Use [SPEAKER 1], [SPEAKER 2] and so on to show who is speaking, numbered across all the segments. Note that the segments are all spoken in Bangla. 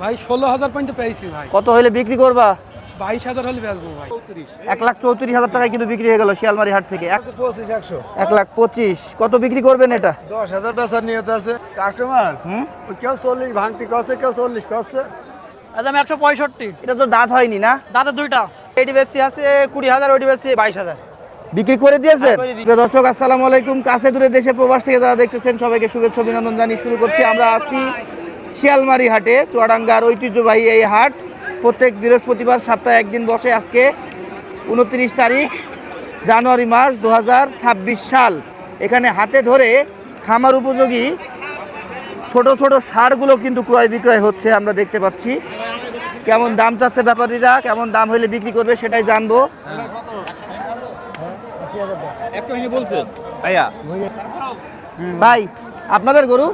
[SPEAKER 1] ভাই 16,000 পর্যন্ত পেয়েছি ভাই।
[SPEAKER 2] কত হলে বিক্রি করবা?
[SPEAKER 1] 22,000 হলে বেচবো ভাই।
[SPEAKER 2] 1,34,000 টাকায় কিন্তু বিক্রি হয়ে গেল শিয়ালমারি হাট থেকে।
[SPEAKER 3] 25,100
[SPEAKER 2] 1,25,000 কত বিক্রি করবেন এটা?
[SPEAKER 3] 10,000 বেচার নিয়ত আছে কাস্টমার। কেউ 40 ভাঙতি করছে, কেউ 40 করছে।
[SPEAKER 4] একদম 165।
[SPEAKER 2] এটা তো দাঁত হয়নি না?
[SPEAKER 4] দাঁতে দুইটা। এটি বেশি আছে 20,000, ওটি বেশি 22,000।
[SPEAKER 2] বিক্রি করে দিয়েছেন? প্রিয় দর্শক আসসালামু আলাইকুম। কাছে দূরে দেশে প্রবাস থেকে যারা দেখতেছেন সবাইকে শুভেচ্ছা অভিনন্দন জানিয়ে শুরু করছি। আমরা আছি শিয়ালমারি হাটে, চুয়াডাঙ্গার ঐতিহ্যবাহী এই হাট প্রত্যেক বৃহস্পতিবার সপ্তাহে একদিন বসে। আজকে 29 তারিখ জানুয়ারি মাস 2026 সাল। এখানে হাতে ধরে খামার উপযোগী ছোট ছোট ষাঁড়গুলো কিন্তু ক্রয় বিক্রয় হচ্ছে, আমরা দেখতে পাচ্ছি। কেমন দাম চাচ্ছে ব্যাপারীরা, কেমন দাম হলে বিক্রি করবে সেটাই জানবো। ভাই আপনাদের গরু?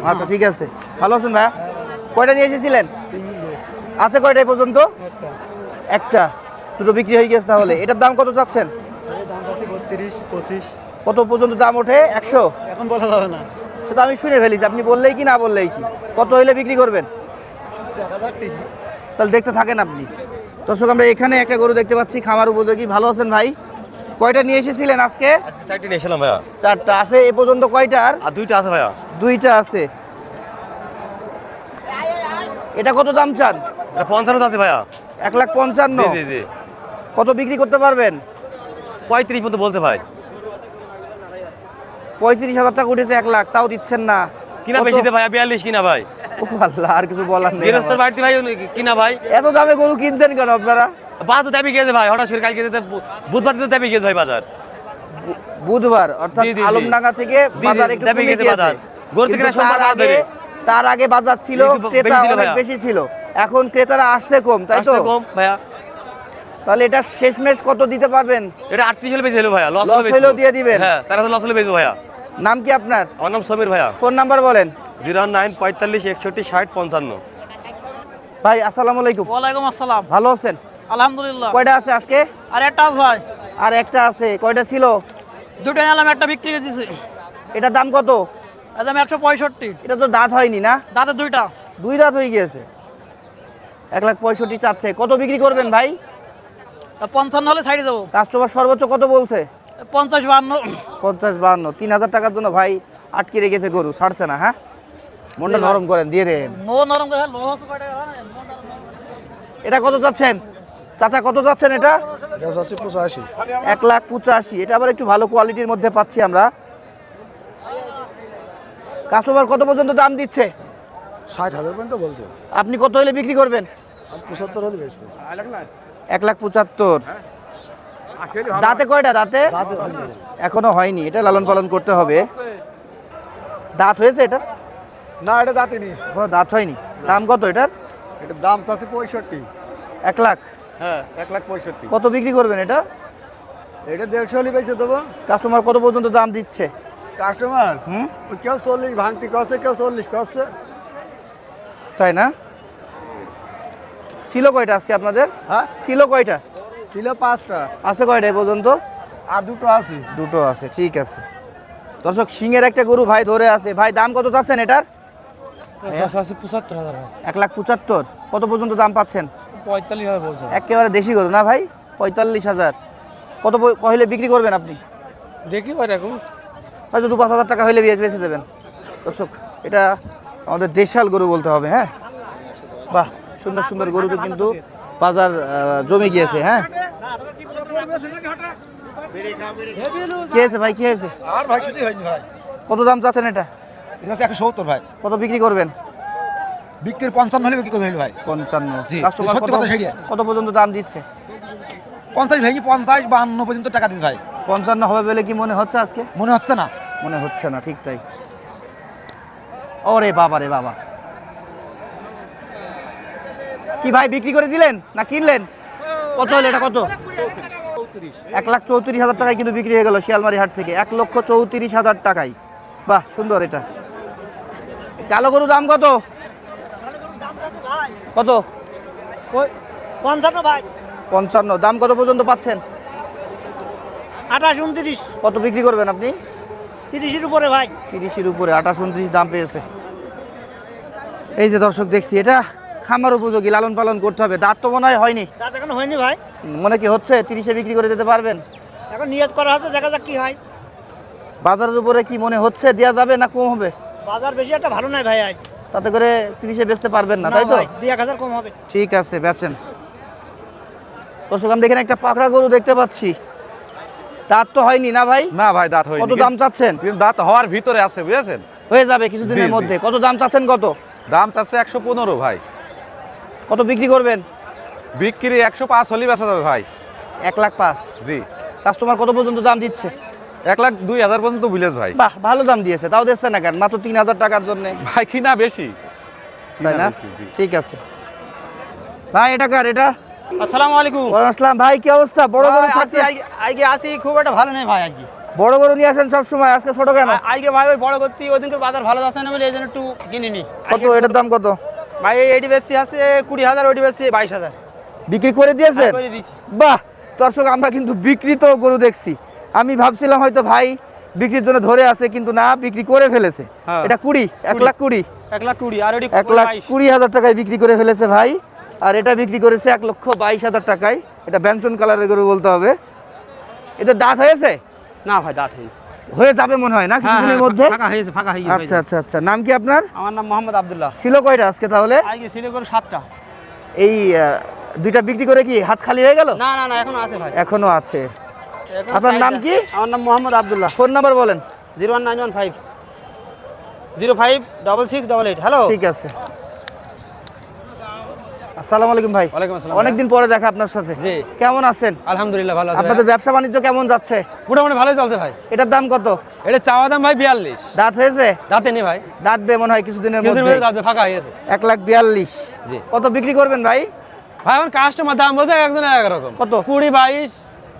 [SPEAKER 2] আচ্ছা ঠিক আছে, ভালো আছেন ভাইয়া? কয়টা নিয়ে এসেছিলেন? আছে কয়টা এই পর্যন্ত? একটা। দুটো বিক্রি হয়ে গেছে তাহলে। এটার দাম কত চাচ্ছেন? কত পর্যন্ত দাম ওঠে? 100?
[SPEAKER 3] এখন বলা যাবে না,
[SPEAKER 2] সেটা আমি শুনে ফেলিছি, আপনি বললেই কি না বললেই কি। কত হইলে বিক্রি করবেন? তাহলে দেখতে থাকেন আপনি। দর্শক আমরা এখানে একটা গরু দেখতে পাচ্ছি খামার উপযোগী। ভালো আছেন ভাই? কয়টা নিয়ে এসেছিলেন আজকে?
[SPEAKER 5] আজকে 4টি নিয়ে এসেছিলাম ভাইয়া।
[SPEAKER 2] 4টা আছে এ পর্যন্ত? কয়টার?
[SPEAKER 5] আর 2টা আছে ভাইয়া।
[SPEAKER 2] 2টা আছে। এটা কত দাম চান?
[SPEAKER 5] এটা 55 আছে ভাইয়া।
[SPEAKER 2] 1,55,000?
[SPEAKER 5] জি জি জি।
[SPEAKER 2] কত বিক্রি করতে পারবেন?
[SPEAKER 5] 35 পর্যন্ত বলছে ভাই।
[SPEAKER 2] 35,000 টাকা উঠেছে, 1,00,000 তাও দিচ্ছেন না।
[SPEAKER 5] কিনা
[SPEAKER 2] কত?
[SPEAKER 5] বেশিতে ভাইয়া 42 কিনা ভাই।
[SPEAKER 2] ও আল্লাহ, আর কিছু বলার নেই
[SPEAKER 5] গৃহস্থর
[SPEAKER 2] আমার।
[SPEAKER 5] বাড়িতে ভাই কিনা ভাই।
[SPEAKER 2] এত দামে গরু কিনছেন কেন আপনারা?
[SPEAKER 5] বাজার দাবি গেছে ভাই, হঠাৎ করে কালকে বুধবার দিতে দাবি গেছে ভাই বাজার।
[SPEAKER 2] বুধবার অর্থাৎ
[SPEAKER 5] জি, জি, জি।
[SPEAKER 2] আলমডাঙ্গা থেকে
[SPEAKER 5] জি, জি,
[SPEAKER 2] বাজার একটু
[SPEAKER 5] দামে
[SPEAKER 2] কমে
[SPEAKER 5] গেছে
[SPEAKER 2] গিয়েছে।
[SPEAKER 5] বাজার। গরু থেকে
[SPEAKER 2] কিন্তু
[SPEAKER 5] সোমবার বাজার ধরে।
[SPEAKER 2] তার আগে বাজার ছিল,
[SPEAKER 5] একটু
[SPEAKER 2] ক্রেতা
[SPEAKER 5] বেশি ছিল
[SPEAKER 2] অনেক
[SPEAKER 5] ভাইয়া।
[SPEAKER 2] বেশি ছিল। এখন ক্রেতারা আসছে কম, তাই তো?
[SPEAKER 5] আসতে কম ভাইয়া।
[SPEAKER 2] তাহলে এটা শেষমেশ কত দিতে পারবেন?
[SPEAKER 5] এটা 38 হলে বেশি হলো ভাইয়া। লস
[SPEAKER 2] লস হলেও দিয়ে দিবেন?
[SPEAKER 5] হ্যাঁ, 4000 লস হলে বেশি ভাইয়া।
[SPEAKER 2] নাম কি আপনার?
[SPEAKER 5] আমার নাম সমীর ভাইয়া।
[SPEAKER 2] ফোন নাম্বার বলেন।
[SPEAKER 5] 09 45 61 60 55।
[SPEAKER 2] ভাই আসসালামু আলাইকুম।
[SPEAKER 4] ওয়ালাইকুম আসসালাম।
[SPEAKER 2] ভালো আছেন?
[SPEAKER 4] আলহামদুলিল্লাহ।
[SPEAKER 2] কয়টা আছে আজকে?
[SPEAKER 4] আর একটা আছে ভাই।
[SPEAKER 2] আর একটা আছে। কয়টা ছিল?
[SPEAKER 4] দুটো নিলাম, একটা বিক্রি করে দিছি।
[SPEAKER 2] এটার দাম কত?
[SPEAKER 4] একদম 165।
[SPEAKER 2] এটা তো দাঁত হয়নি না?
[SPEAKER 4] দাঁতে দুইটা।
[SPEAKER 2] 2 দাঁত হয়ে গিয়েছে। 1,65,000 চাচ্ছে। কত বিক্রি করবেন ভাই?
[SPEAKER 4] 55 হলে ছাড়ি দেবো।
[SPEAKER 2] কাস্টমার সর্বোচ্চ কত বলছে?
[SPEAKER 4] 50-52।
[SPEAKER 2] 50-52। 3,000 টাকার জন্য ভাই আটকে রেখেছে গরু, ছাড়ছে না। হ্যাঁ, মনটা নরম করেন, দিয়ে দেন।
[SPEAKER 4] মো নরম করে লো হচ্ছে কয়টা জানেন?
[SPEAKER 2] এটা কত চাচ্ছেন চাচা? কত চাচ্ছেন এটা?
[SPEAKER 3] 85।
[SPEAKER 2] 1,85,000। এটা আবার একটু ভালো কোয়ালিটির মধ্যে পাচ্ছি আমরা। কাস্টমার কত পর্যন্ত দাম দিচ্ছে?
[SPEAKER 3] 60,000 পর্যন্ত বলছে।
[SPEAKER 2] আপনি কত হলে বিক্রি করবেন?
[SPEAKER 3] 75 হলে বেচবো।
[SPEAKER 2] 1,75,000। দাঁতে কয়টা? দাঁতে এখনো হয়নি, এটা লালন পালন করতে হবে। দাঁত হয়েছে এটা?
[SPEAKER 3] না, এটা দাঁতে নি।
[SPEAKER 2] এখনো দাঁত হয়নি। দাম কত এটার?
[SPEAKER 3] এটা দাম চাচ্ছে 65।
[SPEAKER 2] 1,00,000।
[SPEAKER 3] হ্যাঁ, 1,65,000।
[SPEAKER 2] কত বিক্রি করবেন এটা?
[SPEAKER 3] এটা 150 হলে বেচে দেবো।
[SPEAKER 2] কাস্টমার কত পর্যন্ত দাম দিচ্ছে?
[SPEAKER 3] কাস্টমার
[SPEAKER 2] হুম,
[SPEAKER 3] কেউ 40 ভাঙতি করছে, কেউ 40 করছে।
[SPEAKER 2] তাই না? ছিল কয়টা আজকে আপনাদের?
[SPEAKER 3] হ্যাঁ,
[SPEAKER 2] ছিল কয়টা?
[SPEAKER 3] ছিল 5টা।
[SPEAKER 2] আছে কয়টা এ পর্যন্ত?
[SPEAKER 3] আর দুটো আছে।
[SPEAKER 2] দুটো আছে, ঠিক আছে। দর্শক সিংয়ের একটা গরু ভাই ধরে আছে। ভাই দাম কত চাচ্ছেন এটার?
[SPEAKER 1] 75,000
[SPEAKER 2] 1,75,000। কত পর্যন্ত দাম পাচ্ছেন?
[SPEAKER 1] 45,000 বলছে।
[SPEAKER 2] একেবারে দেশি গরু না ভাই? 45,000। কত হইলে বিক্রি করবেন আপনি?
[SPEAKER 1] দেখি ভাই এখন
[SPEAKER 2] হয়তো 2-5 হাজার টাকা হইলে বেঁচে দেবেন। দর্শক এটা আমাদের দেশাল গরু বলতে হবে। হ্যাঁ, বাহ, সুন্দর সুন্দর গরু তো কিন্তু বাজার জমে গিয়েছে। হ্যাঁ, কি হয়েছে ভাই, কি হয়েছে?
[SPEAKER 3] আর ভাই কিছুই হয়নি ভাই।
[SPEAKER 2] কত দাম চাচ্ছেন এটা?
[SPEAKER 3] এটা আছে 170 ভাই।
[SPEAKER 2] কত বিক্রি করবেন?
[SPEAKER 3] বিক্রির 55 হলে বিক্রি করবে ভাই।
[SPEAKER 2] 55।
[SPEAKER 3] জি,
[SPEAKER 2] কাস্টমার
[SPEAKER 3] সত্যি কথা সেটাই।
[SPEAKER 2] কত পর্যন্ত দাম দিচ্ছে?
[SPEAKER 3] 50 ভেঙে 50-52 পর্যন্ত টাকা দিন ভাই।
[SPEAKER 2] 55 হবে বলে কি মনে হচ্ছে আজকে?
[SPEAKER 3] মনে হচ্ছে না।
[SPEAKER 2] মনে হচ্ছে না, ঠিক তাই। ওরে বাবা রে বাবা, কি ভাই বিক্রি করে দিলেন না কিনলেন? কত হলো এটা? কত? 1,34,000 টাকায় কিন্তু বিক্রি হয়ে গেল শিয়ালমারি হাট থেকে। 1,34,000 টাকায়। বাহ, সুন্দর এটা। কালো গরু দাম কত? কত?
[SPEAKER 4] 55 ভাই।
[SPEAKER 2] 55। দাম কত পর্যন্ত পাচ্ছেন?
[SPEAKER 4] 28-29।
[SPEAKER 2] কত বিক্রি করবেন আপনি?
[SPEAKER 4] 30-এর উপরে ভাই।
[SPEAKER 2] 30-এর উপরে। 28-29 দাম পেয়েছে। এই যে দর্শক দেখছি এটা খামার উপযোগী, লালন পালন করতে হবে। দাঁত তো মনে হয় হয়নি,
[SPEAKER 6] দাঁত এখন হয়নি ভাই,
[SPEAKER 2] মনে কি হচ্ছে 30-এ বিক্রি করে যেতে পারবেন?
[SPEAKER 6] এখন নিয়ত করা হচ্ছে, দেখা যাক কি হয়।
[SPEAKER 2] বাজারের উপরে কি মনে হচ্ছে দেওয়া যাবে না কম হবে?
[SPEAKER 6] বাজার বেশি একটা ভালো নাই ভাই আজ।
[SPEAKER 2] তাতে করে 30-এ বেচতে পারবেন না, তাই তো?
[SPEAKER 6] 2-1000 কম হবে।
[SPEAKER 2] ঠিক আছে, বেচেন। দর্শক আমরা এখানে একটা পাকড়া গরু দেখতে পাচ্ছি, দাঁত তো হয়নি না ভাই?
[SPEAKER 7] না ভাই দাঁত হয়নি।
[SPEAKER 2] কত দাম চাচ্ছেন?
[SPEAKER 7] কিন্তু দাঁত হওয়ার ভিতরে আছে, বুঝেছেন?
[SPEAKER 2] হয়ে যাবে কিছুদিনের
[SPEAKER 7] জি, জি।
[SPEAKER 2] মধ্যে। কত দাম চাচ্ছেন? কত
[SPEAKER 7] দাম চাচ্ছে 115 ভাই।
[SPEAKER 2] কত বিক্রি করবেন?
[SPEAKER 7] বিক্রি 105 হলেই বেচা যাবে ভাই।
[SPEAKER 2] 1,05,000।
[SPEAKER 7] জি,
[SPEAKER 2] কাস্টমার কত পর্যন্ত দাম দিচ্ছে?
[SPEAKER 7] 1,02,000 পর্যন্ত বুঝলেস ভাই।
[SPEAKER 2] বাহ, ভালো দাম দিয়েছে, তাও দিচ্ছে না কেন? মাত্র 3,000 টাকার জন্য,
[SPEAKER 7] ভাই কিনা বেশি,
[SPEAKER 2] তাই না?
[SPEAKER 7] বেশি, জি।
[SPEAKER 2] ঠিক আছে ভাই। এটা কার? এটা
[SPEAKER 4] আসসালামু আলাইকুম।
[SPEAKER 2] ওয়ালাইকুম আসসালাম। ভাই কি অবস্থা? বড় গরু
[SPEAKER 4] ভাই,
[SPEAKER 2] থাকছে?
[SPEAKER 4] আজকে আসি খুব একটা ভালো নেই ভাই আজকে।
[SPEAKER 2] বড় গরু নিয়ে আসেন সব সময়, আজকে ছোট কেন?
[SPEAKER 4] আজকে ভাই ওই বড় করতে ওই দিনকার বাজার ভালো যাচ্ছে না বলে এই জন্য একটু কিনিনি।
[SPEAKER 2] কত এটার দাম? কত
[SPEAKER 4] ভাই এটি বেশি আছে 20,000, ওটি বেশি 22,000
[SPEAKER 2] বিক্রি করে দিয়েছেন?
[SPEAKER 4] করে দিছি।
[SPEAKER 2] বাহ দর্শক, আমরা কিন্তু বিক্রিত গরু দেখছি। আমি ভাবছিলাম হয়তো ভাই বিক্রির জন্য ধরে আছে, কিন্তু না, বিক্রি করে ফেলেছে।
[SPEAKER 4] হ্যাঁ।
[SPEAKER 2] এটা 20, 1,20,000।
[SPEAKER 4] 1,20,000 আর ওটি
[SPEAKER 2] 1,20,000 টাকায় বিক্রি করে ফেলেছে ভাই। আর এটা বিক্রি করেছে 1,22,000 টাকায়। এটা ব্যঞ্জন কালারের গরু বলতে হবে। এটা দাঁত হয়েছে?
[SPEAKER 4] না ভাই দাঁত হয়নি।
[SPEAKER 2] হয়ে যাবে মনে হয় না কিছুদিনের মধ্যে?
[SPEAKER 4] ফাঁকা হয়ে গেছে।
[SPEAKER 2] আচ্ছা আচ্ছা আচ্ছা। নাম কি আপনার?
[SPEAKER 4] আমার নাম মোহাম্মদ আব্দুল্লাহ।
[SPEAKER 2] ছিল কয়টা আজকে তাহলে?
[SPEAKER 4] আজকে ছিল করে 7টা।
[SPEAKER 2] এই দুইটা বিক্রি করে কি হাত খালি হয়ে গেল?
[SPEAKER 4] না না না, এখনো আছে ভাই।
[SPEAKER 2] এখনো আছে।
[SPEAKER 4] এখনো
[SPEAKER 2] আপনার নাম
[SPEAKER 4] 4টা।
[SPEAKER 2] কি?
[SPEAKER 4] আমার নাম মোহাম্মদ আব্দুল্লাহ।
[SPEAKER 2] ফোন নাম্বার বলেন।
[SPEAKER 4] 01915 056688। হ্যালো।
[SPEAKER 2] ঠিক আছে। আসসালামু আলাইকুম ভাই।
[SPEAKER 1] ওয়ালাইকুম আসসালাম।
[SPEAKER 2] অনেকদিন পরে দেখা আপনার সাথে।
[SPEAKER 1] জি।
[SPEAKER 2] কেমন আছেন?
[SPEAKER 1] আলহামদুলিল্লাহ ভালো আছে।
[SPEAKER 2] আপনাদের ব্যবসা বাণিজ্য কেমন যাচ্ছে?
[SPEAKER 1] মোটামুটি ভালোই চলছে ভাই।
[SPEAKER 2] এটার দাম কত?
[SPEAKER 1] এটা চাওয়া দাম ভাই 42।
[SPEAKER 2] দাঁত হয়েছে?
[SPEAKER 1] দাঁতে নেই ভাই,
[SPEAKER 2] দাঁত দে মনে হয় কিছুদিনের
[SPEAKER 1] কিছুদিনের
[SPEAKER 2] মধ্যে।
[SPEAKER 1] মধ্যে দাঁতে ফাঁকা হয়ে গেছে।
[SPEAKER 2] 1,42,000।
[SPEAKER 1] জি।
[SPEAKER 2] কত বিক্রি করবেন ভাই?
[SPEAKER 1] ভাই আমার কাস্টমার দাম বলছে একজন এক রকম।
[SPEAKER 2] কত?
[SPEAKER 1] 20, 22,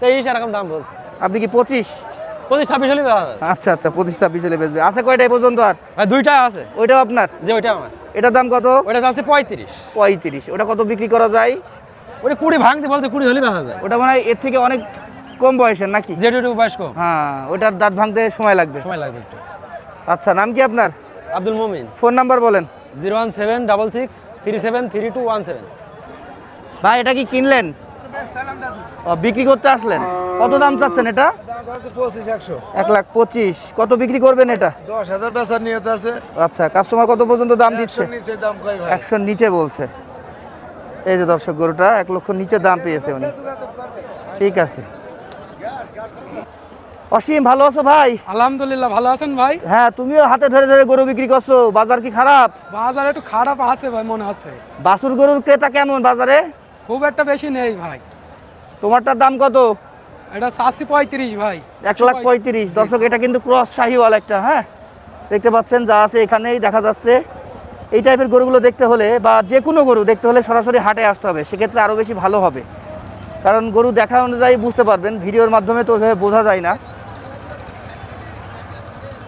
[SPEAKER 1] 23 এরকম দাম বলছে।
[SPEAKER 2] আপনি কি 25?
[SPEAKER 1] 25, 26 হলে বেচা যাবে।
[SPEAKER 2] আচ্ছা আচ্ছা, 25-26 হলে বেচবে। আছে কয়টাই পর্যন্ত? আর
[SPEAKER 1] ভাই দুইটাই আছে।
[SPEAKER 2] ওইটাও আপনার?
[SPEAKER 1] যে ওইটা আমার।
[SPEAKER 2] এটার দাম কত?
[SPEAKER 1] ওইটা আছে 35।
[SPEAKER 2] 35। ওটা কত বিক্রি করা যায়?
[SPEAKER 1] ওটা 20 ভাঙতে বলছে, 20 হলে বেচা যায়।
[SPEAKER 2] ওটা মনে হয় এর থেকে অনেক কম বয়সের নাকি?
[SPEAKER 1] যেটা একটু বয়স কম,
[SPEAKER 2] হ্যাঁ, ওটার দাঁত ভাঙতে সময় লাগবে।
[SPEAKER 1] সময় লাগবে একটু।
[SPEAKER 2] আচ্ছা, নাম কি আপনার?
[SPEAKER 1] আব্দুল মোমিন।
[SPEAKER 2] ফোন নাম্বার বলেন।
[SPEAKER 1] 01766373217।
[SPEAKER 2] ভাই এটা কি কিনলেন? ও, বিক্রি করতে আসলেন? কত দাম চাচ্ছেন এটা?
[SPEAKER 3] 25-100।
[SPEAKER 2] 1,25,000। কত বিক্রি করবেন এটা?
[SPEAKER 3] 10,000 বেচার নিয়ত আছে।
[SPEAKER 2] আচ্ছা, কাস্টমার কত পর্যন্ত দাম দিচ্ছে?
[SPEAKER 3] 100 নিচে দাম কই ভাই?
[SPEAKER 2] 100 নিচে বলছে। এই যে দর্শক, গরুটা 1 লক্ষ নিচে দাম পেয়েছে উনি। ঠিক আছে। অসীম, ভালো আছো ভাই?
[SPEAKER 1] আলহামদুলিল্লাহ ভালো আছেন ভাই?
[SPEAKER 2] হ্যাঁ, তুমিও হাতে ধরে ধরে গরু বিক্রি করছো। বাজার কি খারাপ?
[SPEAKER 1] বাজার একটু খারাপ আছে ভাই, মনে হচ্ছে।
[SPEAKER 2] বাছুর গরুর ক্রেতা কেমন বাজারে?
[SPEAKER 1] খুব একটা বেশি নেই ভাই।
[SPEAKER 2] তোমারটার দাম কত?
[SPEAKER 1] এটা 35 ভাই।
[SPEAKER 2] 1,35,000। দর্শক, এটা কিন্তু ক্রস শাহিওয়াল একটা। হ্যাঁ, দেখতে পাচ্ছেন যা আছে এখানেই দেখা যাচ্ছে। এই টাইপের গরুগুলো দেখতে হলে বা যে কোনো গরু দেখতে হলে সরাসরি হাটে আসতে হবে, সেক্ষেত্রে আরও বেশি ভালো হবে। কারণ গরু দেখা অনুযায়ী বুঝতে পারবেন, ভিডিওর মাধ্যমে তো ওইভাবে বোঝা যায় না।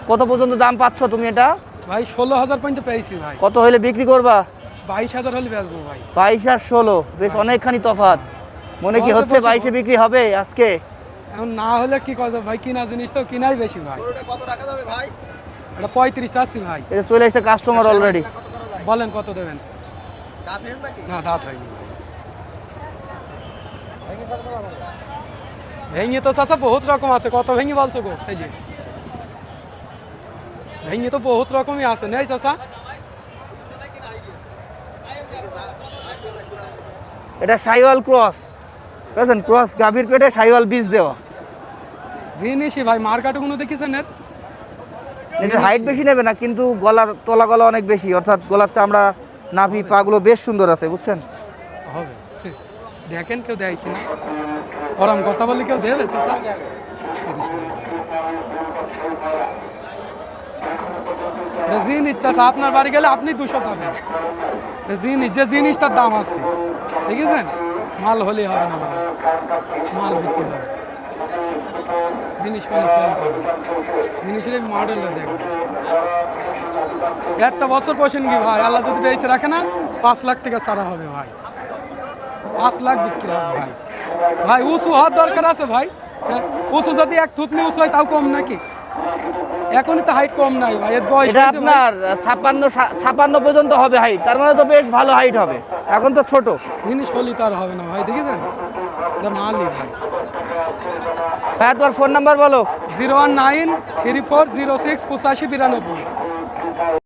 [SPEAKER 2] কত পর্যন্ত দাম পাচ্ছ তুমি এটা?
[SPEAKER 1] ভাই 16,000 পর্যন্ত পেয়েছি ভাই।
[SPEAKER 2] কত হলে বিক্রি করবা?
[SPEAKER 1] 22,000 হলে বেচবো ভাই।
[SPEAKER 2] 22 আর 16 বেশ অনেকখানি তফাৎ। মনে কি হচ্ছে 22-এ বিক্রি হবে আজকে?
[SPEAKER 1] এখন না হলে কি করা যাবে ভাই, কিনা জিনিস তো কিনাই বেশি ভাই।
[SPEAKER 3] কত রাখা যাবে ভাই?
[SPEAKER 1] এটা 35 চাচ্ছি ভাই।
[SPEAKER 2] এটা চলে এসেছে কাস্টমার অলরেডি।
[SPEAKER 1] বলেন কত দেবেন?
[SPEAKER 3] দাঁত হয়েছে নাকি?
[SPEAKER 1] না, দাঁত হয়নি ভাই। ভেঙে তো চাচা বহুত রকম আছে। কত ভেঙে বলছো গো? সেই যে ভেঙে তো বহুত রকমই আছে, নেই চাচা?
[SPEAKER 2] এটা শাহিওয়াল ক্রস, বুঝলেন? ক্রস গাভীর পেটে শাহিওয়াল বীজ দেওয়া।
[SPEAKER 1] জিনিসই ভাই, মার্কাটগুলো দেখেছেন এর?
[SPEAKER 2] এটার হাইট বেশি নেবে না, কিন্তু গলার তলা গলা অনেক বেশি, অর্থাৎ গলার চামড়া নাভি পাগুলো বেশ সুন্দর আছে, বুঝছেন?
[SPEAKER 1] হবে। দেখেন কেউ দেয় কিনা। ওরম কথা বলে কেউ দেবে চাচা? 30,000 জিনিস চাচা, আপনার বাড়ি গেলে আপনি 200 যাবেন। জিনিস যে জিনিস তার দাম আছে, দেখেছেন? মাল হলেই হবে না ভাই, মাল বিক্রি হবে। জিনিস মানে খেয়াল করবে, জিনিসের মডেল দেখবে। একটা বছর বসেন কি ভাই, আল্লাহ যদি বেঁচে রাখে না 5 লাখ টাকা ছাড়া হবে ভাই। 5 লাখ বিক্রি হবে ভাই। ভাই উঁচু হওয়ার দরকার আছে ভাই। হ্যাঁ, উঁচু যদি 1 থুতনি উঁচু হয় তাও কম নাকি? এখনই তো হাইট কম নাই ভাই, এর বয়স
[SPEAKER 2] এটা
[SPEAKER 1] হয়েছে ভাই।
[SPEAKER 2] আপনার 56 পর্যন্ত হবে হাইট, তার মানে তো বেশ ভালো হাইট হবে, এখন তো ছোট।
[SPEAKER 1] জিনিস হলি তো আর হবে না ভাই, দেখেছেন এটা মালই ভাই।
[SPEAKER 2] ভাই তোমার ফোন নাম্বার বলো।
[SPEAKER 1] 01934068592।